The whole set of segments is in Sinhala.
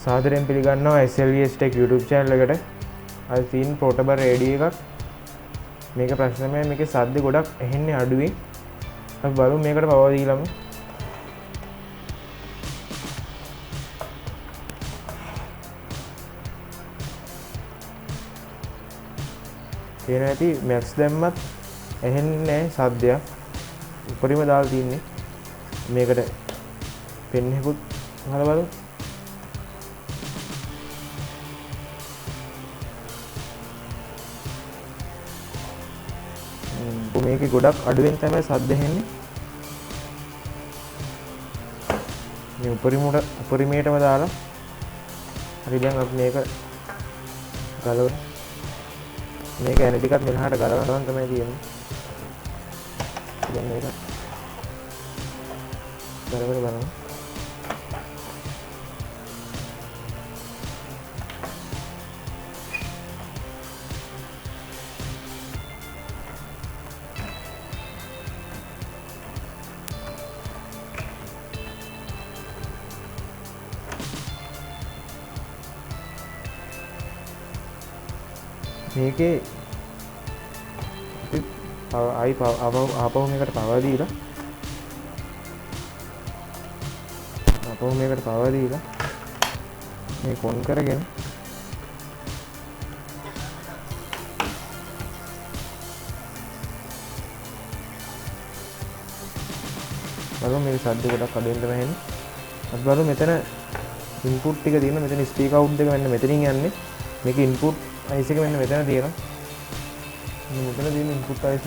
සාදරයෙන් පිළිගන්නවා SLVS Tech YouTube channel එකට. අද තියෙන portable radio එකක්. මේක ප්‍රශ්නමයි මේකේ සද්ද ගොඩක් ඇහෙන්නේ අඩුයි. අපි බලමු මේකට පවර් දීලාම. කියන ඇති max දැම්මත් ඇහෙන්නේ නැහැ සද්දයක්. උඩරිම දාලා තින්නේ. මේකට පෙන් එකකුත් ගහලා බලමු. මේකේ ගොඩක් අඩුවෙන් තමයි සද්ද ඇහෙන්නේ. මේ උපරිමයටම දාලා හරි දැන් අපි මේක ගලවමු. මේක ඇන ටිකක් මෙලහට ගලවනවා තමයි තියෙන්නේ. දැන් මේක බරබර බලමු. මේකේ ආපහු මේකට පවර් දීලා මේ කොන් කරගෙන බලමු මේක සද්ද ගොඩක් අඩුවෙන් තමයි එන්නේ. අපි බලමු මෙතන ඉන්පුට් ටික තියෙනවා. මෙතන ස්පීකර් අවුට් එක මෙන්න මෙතනින් යන්නේ. මේක ඉන්පුට් IC එක මෙන්න මෙතන තියෙනවා. මෙතන තියෙන ඉන්පුට් IC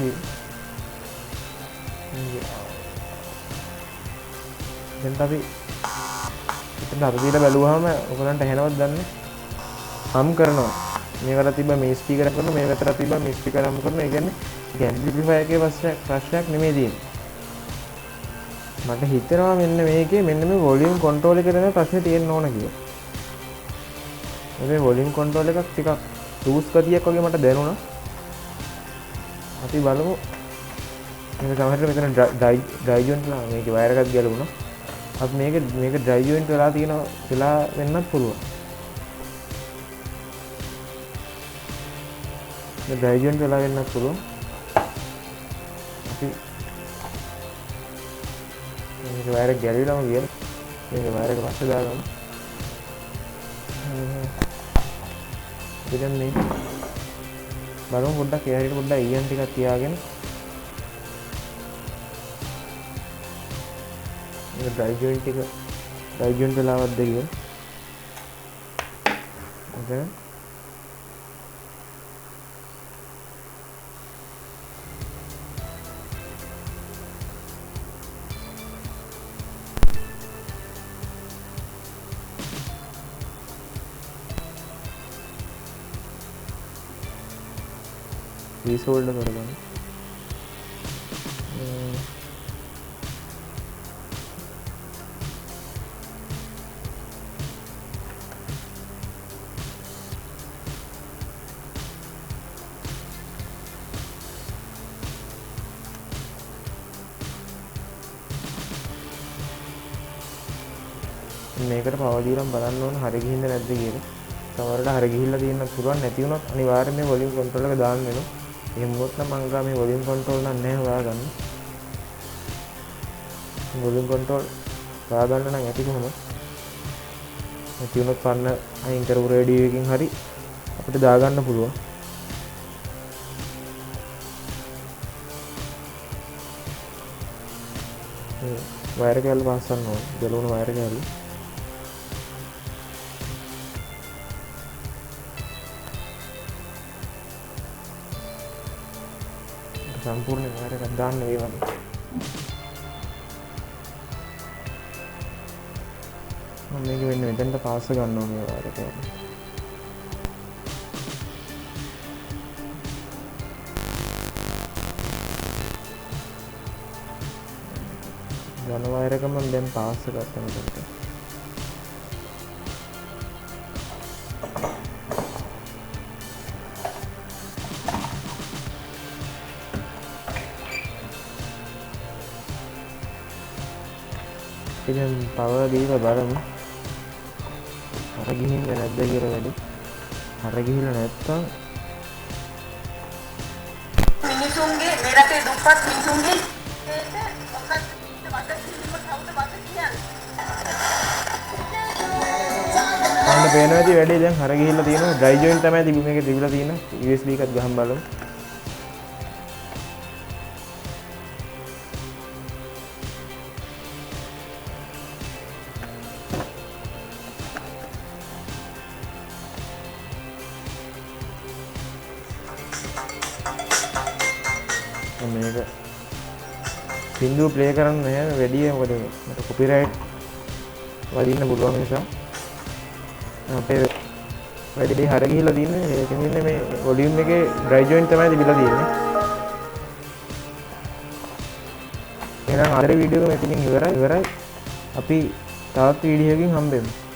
දැන් අපි මෙතන අර දීලා බැලුවාම ඔයගලන්ට ඇහෙනවද දන්නේ? හම් කරනවා. මේකට තිබ්බ මේ ස්පීකර් එක කරනවා, මේ පැත්තට තිබ්බ මේ ස්පීකර් හම් කරනවා. ඒ කියන්නේ ඇම්ප්ලිෆයර් එකේ ප්‍රශ්නයක් නෙමෙයි තියෙන්නේ. මට හිතෙනවා මෙන්න මේකේ මෙන්න මේ වොලියුම් කන්ට්‍රෝල් එකේ තමයි ප්‍රශ්නේ තියෙන්න ඕන කියලා. මේ වොලියුම් කන්ට්‍රෝල් එකක් ටිකක් ලූස් ගතියක් වගේ මට දැනුණා. අපි බලමු. මේක සමහරවිට මෙතන ඩ්‍රයි ජොයින්ට් ලා මේකේ වයර් එකක් ගැලවුණා. අපි මේක ඩ්‍රයි ජොයින්ට් වෙලා තියෙනවා වෙලා වෙන්නත් පුළුවන්. මේ ඩ්‍රයි ජොයින්ට් වෙලා වෙන්නත් පුළුවන්. අපි මේක වයර් එක ගැලවිලාම ගියන. මේක වයර් එක පස්සේ දාගමු. ඉතින් මේ බලමු පොඩ්ඩක් ඒ හරියට පොඩ්ඩක් EN ටිකක් තියාගෙන මේ ඩ්‍රයි ජොයින්ට් වෙලාවත් දෙකියෝ. okay रीसोल्ड करना මේකට පවර් දීලා බලන්න ඕන හරිය ගිහින්ද නැද්ද කියලා. සමහරවිට හරිය ගිහිල්ලා තියෙන්න පුළුවන්. නැති වුණොත් අනිවාර්යයෙන් මේ වොලියුම් කන්ට්‍රෝල් එක දාන්න වෙනවා. එහෙම වුණොත් නම් මං ගා මේ වොලියුම් කන්ට්‍රෝල් නම් නැහැ හොයාගන්න. වොලියුම් කන්ට්‍රෝල් හොයාගන්න නම් ඇති කොහොමද? නැති වුණොත් පන්න අයින් කරපු රේඩියෝ එකකින් හරි අපිට දාගන්න පුළුවන්. වයර් කෑල්ල පාස්සන්න ඕන. ගැලවුණු වයර් කෑල්ල. සම්පූර්ණ වයර් එකක් දාන්න වේවද? මම මේක වෙන්න මෙතනට පාස් ගන්න ඕනේ වයර් එක. යන වයර් එක මම දැන් පාස් කරගත්තා මෙතනට. ඉතින් පවර් දීලා බලමු. ගිහින් නැද්ද කියලා වැඩි. හර ගිහිල්ලා නැත්තම් මිනිසුන්ගේ මේ රටේ දුප්පත් මිනිසුන්ගේ ඒක මොකක්ද වද කිරීම කවුද වද කියන්නේ? අන්න පේනවා ඇති වැඩි දැන් හර ගිහිල්ලා තියෙනවා. ඩ්‍රයි ජොයින් තමයි මේකේ තිබිලා තියෙන්නේ. USB එකත් ගහන් බලමු. මේක සින්දුව ප්ලේ කරන්න නැහැ වැඩි මොකද මට කොපිරයිට් වදින්න පුළුවන් නිසා අපේ වැඩි හර ගිහිල්ලා තියෙන්නේ ඒක නින්නේ මේ වොලියුම් එකේ ඩ්‍රයි ජොයින් තමයි තිබිලා තියෙන්නේ. එහෙනම් අද වීඩියෝ එක මෙතනින් ඉවරයි. අපි තවත් වීඩියෝ එකකින් හම්බෙමු.